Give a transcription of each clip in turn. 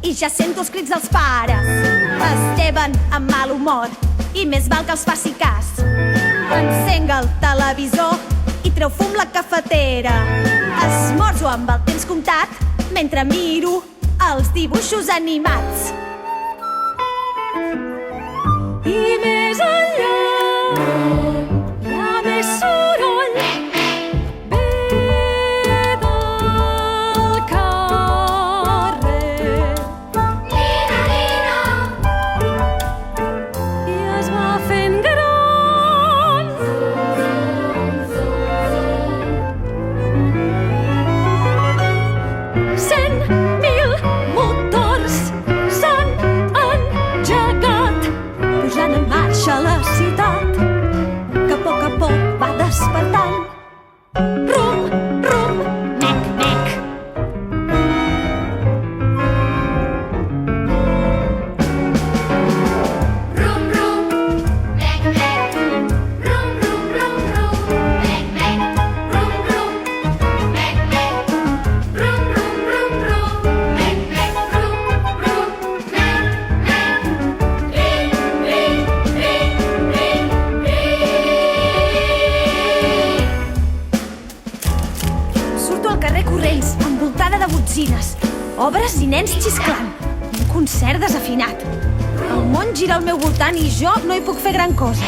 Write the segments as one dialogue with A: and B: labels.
A: i ja sento els crits dels pares. Es lleven amb mal humor i més val que els faci cas. Encenc el televisor i treu fum la cafetera. Esmorzo amb el temps comptat mentre miro els dibuixos animats. I més enllà hi ha més soroll ve del carrer. Nina, Nina! I es va fent gran. 100.000 motors s'han engegat, posant en marxa la ciutat, que a poc va despertant. Rum, rum, mec, mec.
B: Rum, rum, mec, mec. Rum, rum, rum, rum, mec, mec. Rum, rum, mec, mec. Rum, rum, rum, rum, mec, mec. Rum, rum, mec, mec. Ring, ring, ring, ring, ring.
A: Surto al carrer corrents, envoltada de botzines, obres i nens xisclant. Un concert desafinat. El món gira al meu voltant i jo no hi puc fer gran cosa.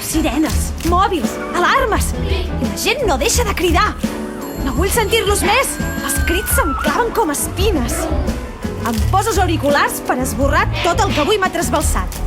A: Sirenes, mòbils, alarmes... I la gent no deixa de cridar. No vull sentir-los més. Els crits se'm claven com espines. Em poso els auriculars per esborrar tot el que avui m'ha trasbalsat.